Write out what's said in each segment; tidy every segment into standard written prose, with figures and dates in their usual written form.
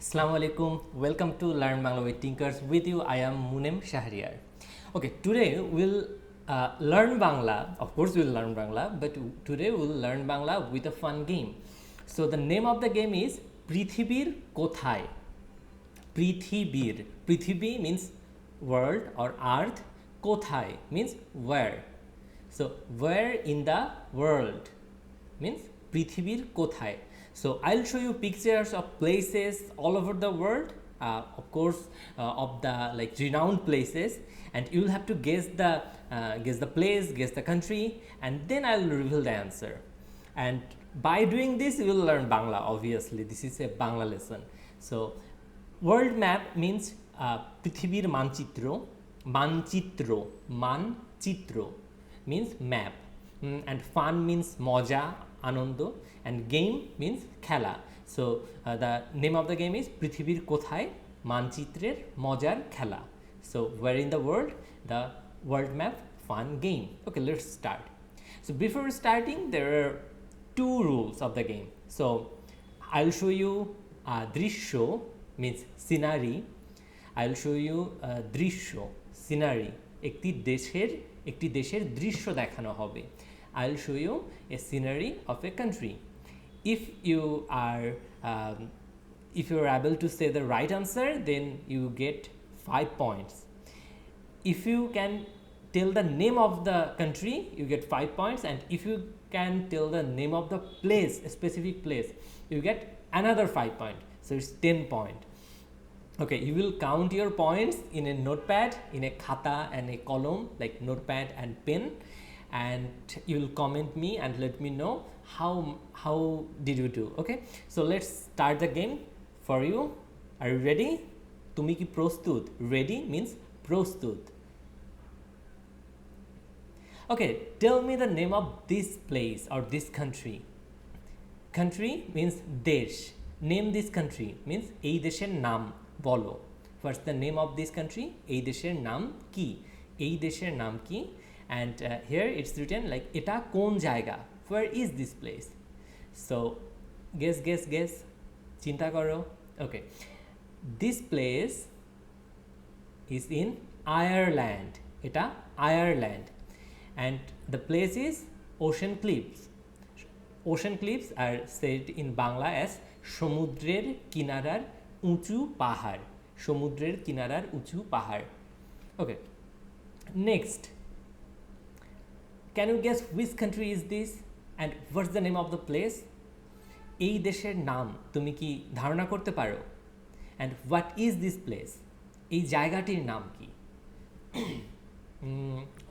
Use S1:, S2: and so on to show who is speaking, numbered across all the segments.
S1: Assalamu alaikum. Welcome to Learn Bangla with Tinkers. With you, I am Munem Shahriar. Okay, today we'll learn Bangla. Of course, we'll learn Bangla, but today we'll learn Bangla with a fun game. So the name of the game is Prithibir Kothai. Prithibir. Prithibi means world or earth. Kothai means where. So where in the world means Prithibir Kothai. So I'll show you pictures of places all over the world, of course, of the renowned places, and you'll have to guess the place, guess the country, and then I'll reveal the answer. And by doing this, you will learn Bangla. Obviously, this is a Bangla lesson. So world map means Prithibir Manchitro. Manchitro means map, and fun means moja, Anando, and game means khela. So the name of the game is Prithibir Kothai Manchitrer Mojar Khela. So where in the world, the world map fun game. Okay, let's start. So before starting, there are two rules of the game. So I'll show you Drishyo means scenery. I'll show you Drishyo scenery. একটি দেশের দৃশ্য দেখানো হবে. I'll show you a scenery of a country. If you are able to say the right answer, then you get 5 points. If you can tell the name of the country, you get 5 points, and if you can tell the name of the place, a specific place, you get another 5 points. So it's 10 points. Okay, you will count your points in a notepad, in a khata and a column, like notepad and pen, and you will comment me and let me know how did you do. Okay, so let's start the game for you. Are you ready? Tumi ki prostut? Ready means prostut. Okay, tell me the name of this place or this country. Country means desh. Name this country means ei desher naam bolo. What's the name of this country? Ei desher naam ki. Ei desher naam ki. And here it's written like eta kon jayga. Where is this place? So guess. Chinta karo. Okay, this place is in Ireland. Eta Ireland, and the place is Ocean Cliffs. Ocean Cliffs are said in Bangla as সমুদ্রের কিনারার উঁচু পাহাড়. সমুদ্রের কিনারার উঁচু পাহাড়. Okay, next, can you guess which country is this and what's the name of the place? এই দেশের নাম তুমি কি ধারণা করতে পারো? And what is this place? এই জায়গাটির নাম কি?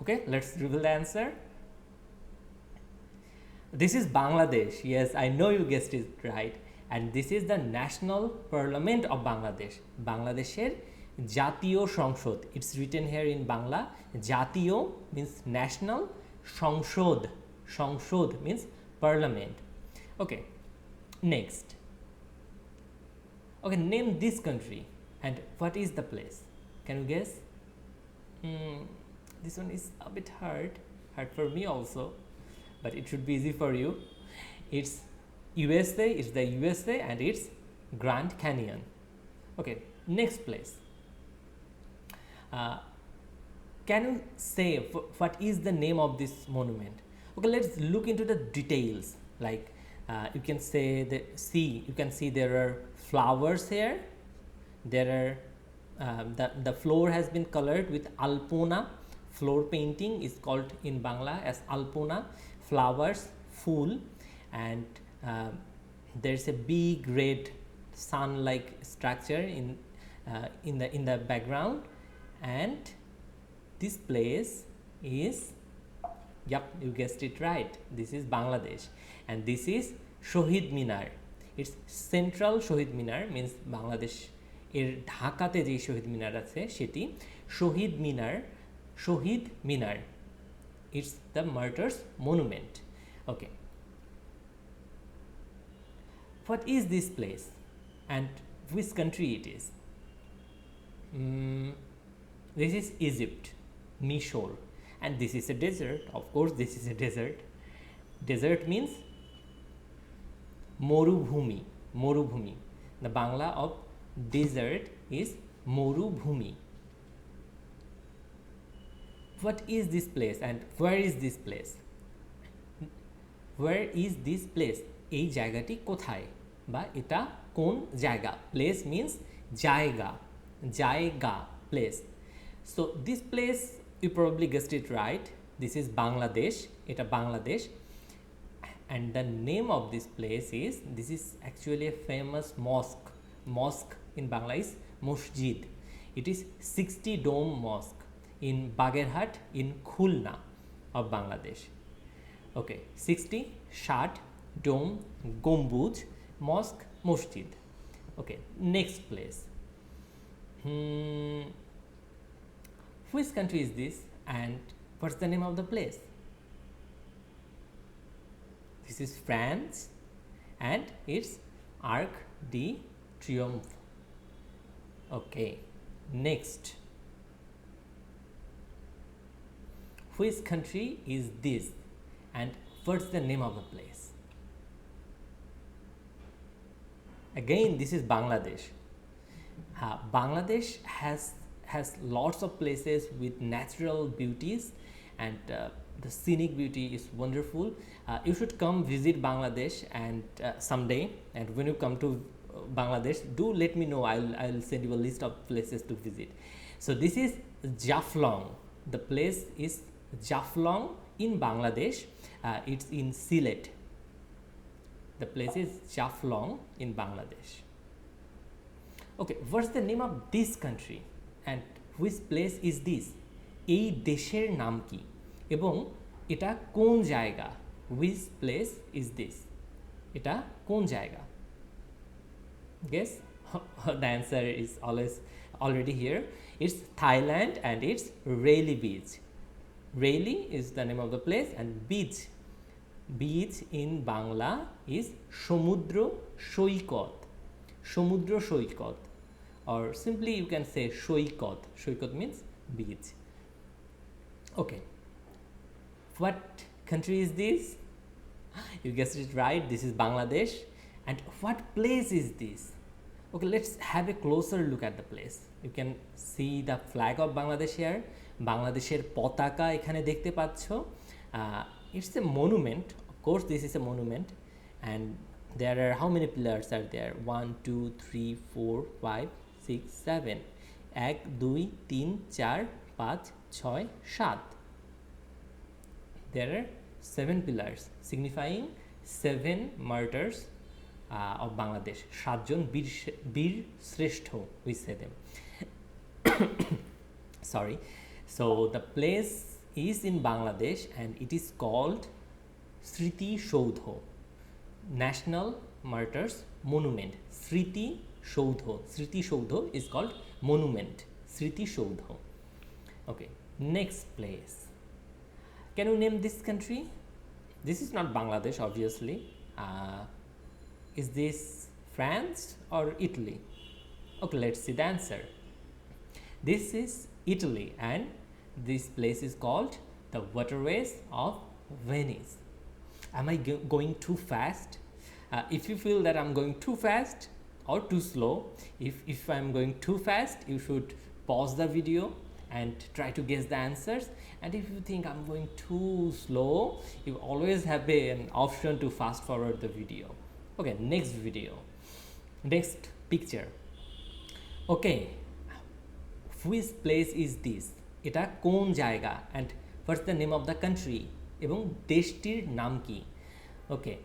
S1: Okay, let's reveal the answer. This is Bangladesh. Yes, I know you guessed it right. And this is the National Parliament of Bangladesh. Bangladesher Jatiyo সংসদ. It's written here in Bangla. Jatiyo means national. সংসদ means parliament. Okay, next. Okay, name this country and what is the place? Can you guess? This one is a bit hard for me also, but it should be easy for you. It's USA. It's the USA, and it's Grand Canyon. Okay, next place. Can you say what is the name of this monument? Okay, let's look into the details. Like you can say you can see there are flowers here. There are the floor has been colored with alpona. Floor painting is called in Bangla as alpona. Flowers, fool, and there's a big red sun-like structure in the background, and this place is, yep, you guessed it right, this is Bangladesh, and this is Shohid Minar. It's Central Shohid Minar, means Bangladesh এর ঢাকাতে যে শহীদ মিনার আছে সেটি শহীদ মিনার. It's the martyrs monument. Okay, what is this place and which country it is? This is Egypt, Misor, and this is a desert. Of course, this is a desert. Desert means morubhumi, the Bangla of desert is Morubhumi. What is this place and where is this place? Where is this place? এই জায়গাটি কোথায় বা এটা কোন জায়গা? Place means জায়গা, জায়গা, place. So this place, you probably guessed it right. This is Bangladesh. এটা Bangladesh. And the name of this place is, this is actually a famous mosque. Mosque in Bangla is Masjid. It is 60 dome mosque in Bagerhat in Khulna of Bangladesh. Okay, 60 ষাট dome গম্বুজ mosque masjid. Okay, next place. Which country is this and what's the name of the place? This is France and it's Arc de Triomphe. Okay, next. Which country is this and what's the name of the place? Again, this is Bangladesh. Bangladesh has lots of places with natural beauties and the scenic beauty is wonderful. You should come visit Bangladesh and someday, and when you come to Bangladesh, do let me know. I'll send you a list of places to visit. So this is Jaflong. The place is Jaflong in Bangladesh. It's in Sylhet. The place is Jaflong in Bangladesh. Okay, what's the name of this country and which place is this? এই দেশের নাম কি এবং এটা কোন জায়গা? Which place is this? এটা কোন জায়গা? Guess? The answer is already here. It's Thailand and it's Railly Beach. Railly is the name of the place and beach in Bangla is সমুদ্র সৈকত. সমুদ্র সৈকত, or simply you can say Saikat. Saikat means beach. Okay, what country is this? You guessed it right, this is Bangladesh. And what place is this? Okay, let's have a closer look at the place. You can see the flag of Bangladesh here. বাংলাদেশের পতাকা এখানে দেখতে পাচ্ছ. It's a monument, of course this is a monument, and there are how many pillars are there? 1 2 3 4 5 6 7 1 2 3 4 5 6 7. There are 7 pillars signifying 7 martyrs of Bangladesh. 7 জন বীর শ্রেষ্ঠ, we say them. Sorry. So the place is in Bangladesh and it is called Sriti Shoudho, National Martyrs Monument. Sriti Shoudho is called monument. Sriti Shoudho. Okay, next place. Can you name this country? This is not Bangladesh, obviously. Is this France or Italy? Okay, let's see the answer. This is Italy and this place is called the Waterways of Venice. Am I going too fast? If you feel that I'm going too fast or too slow, if I'm going too fast, you should pause the video and try to guess the answers. And if you think I'm going too slow, you always have an option to fast forward the video. Okay, next video, next picture. Okay, which place is this? এটা কোন জায়গা and what's the name of the country এবং দেশটির নাম কি? Okay,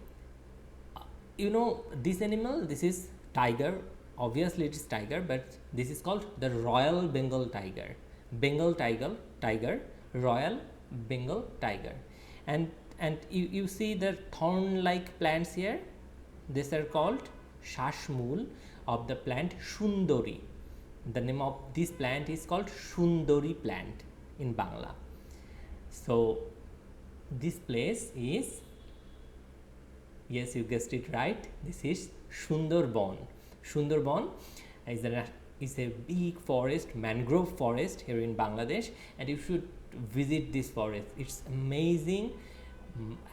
S1: you know this animal, this is tiger. Obviously it is tiger, but this is called the Royal Bengal tiger. Bengal tiger, Royal Bengal tiger. And you see the thorn like plants here, these are called shashmul of the plant Sundari. The name of this plant is called Sundari plant in Bangla. So this place is, yes, you guessed it right, this is Sundarban. Sundarban is a big forest, mangrove forest here in Bangladesh, and you should visit this forest. It's amazing,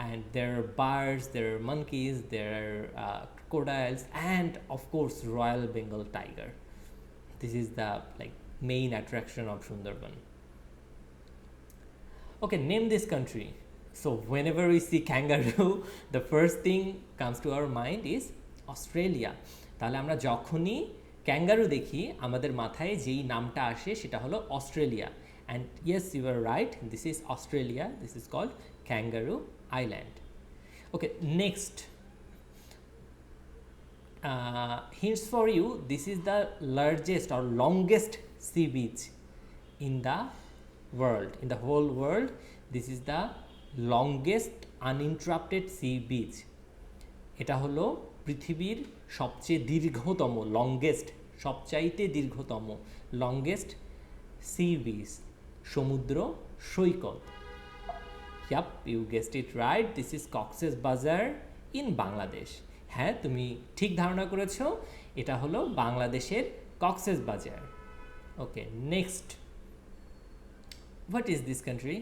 S1: and there are birds, there are monkeys, there are crocodiles, and of course Royal Bengal tiger. This is the like main attraction of Sundarban. Okay, name this country. So whenever we see kangaroo, the first thing comes to our mind is Australia. তাহলে আমরা যখনই kangaroo দেখি আমাদের মাথায় যেই নামটা আসে সেটা হলো Australia. And yes, you are right, this is Australia, this is called kangaroo island. Okay, next hints for you. This is the largest or longest sea beach in the world, in the whole world. This is the longest uninterrupted sea beach. এটা হলো পৃথিবীর সবচেয়ে দীর্ঘতম, longest, সবচাইতে দীর্ঘতম, longest sea beach, সমুদ্র সৈকত। Yup, you guessed it right, this is Cox's Bazar in Bangladesh. হ্যাঁ, তুমি ঠিক ধারণা করেছো, এটা হলো বাংলাদেশের Cox's Bazar. Okay, next, what is this country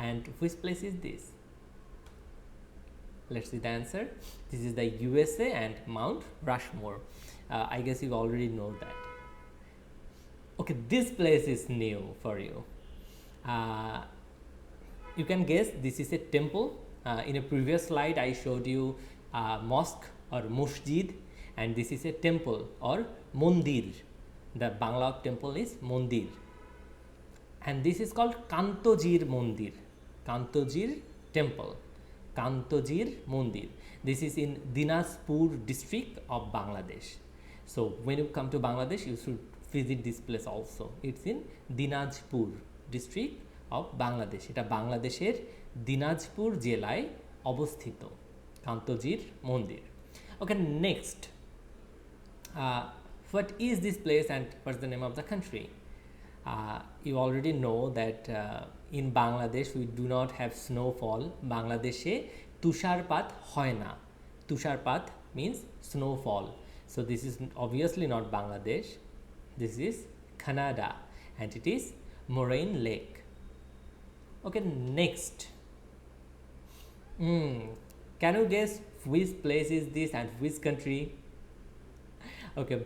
S1: and which place is this? Let's see the answer. This is the USA and Mount Rushmore. I guess you already know that. Okay, this place is new for you. You can guess this is a temple. In a previous slide I showed you mosque or masjid, and this is a temple or mondir. The Bangla temple is mondir, and this is called Kantojir Mondir, Kantojir Temple, Kantojir Mondir. This is in Dinajpur district of Bangladesh. So when you come to Bangladesh, you should visit this place also. It's in Dinajpur district of Bangladesh. এটা বাংলাদেশের দিনাজপুর জেলায় অবস্থিত, কান্তজির মন্দির। Okay, next, what is this place and what's the name of the country? You already know that in Bangladesh we do not have snowfall. Bangladeshe tusharpat hoy na. Tusharpat means snowfall. So this is obviously not Bangladesh. This is Canada, and it is Moraine Lake. Okay, next. Can you guess which place is this and which country? Okay,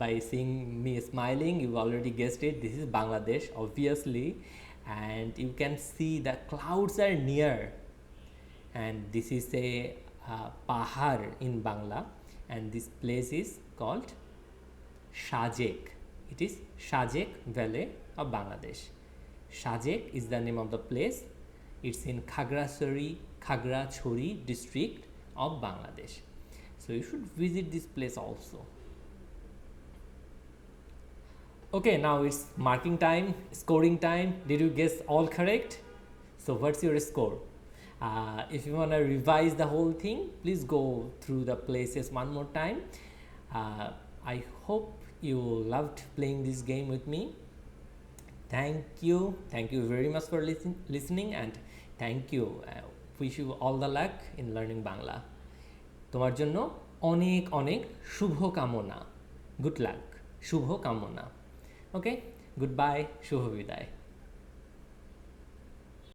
S1: by seeing me smiling, you already guessed it. This is Bangladesh, obviously, and you can see the clouds are near, and this is a pahar in Bangla, and this place is called Shajek. It is Shajek Valley of Bangladesh. Shajek is the name of the place. It's in Khagrachori district of Bangladesh. So you should visit this place also. Okay, now it's marking time, scoring time. Did you guess all correct? So what's your score? If you want to revise the whole thing, please go through the places one more time. I hope you loved playing this game with me. Thank you very much for listening, and thank you. Wish you all the luck in learning Bangla. তোমার জন্য অনেক অনেক শুভ কামনা। Good luck, শুভ কামনা। ওকে, good bye, শুভ বিদায়।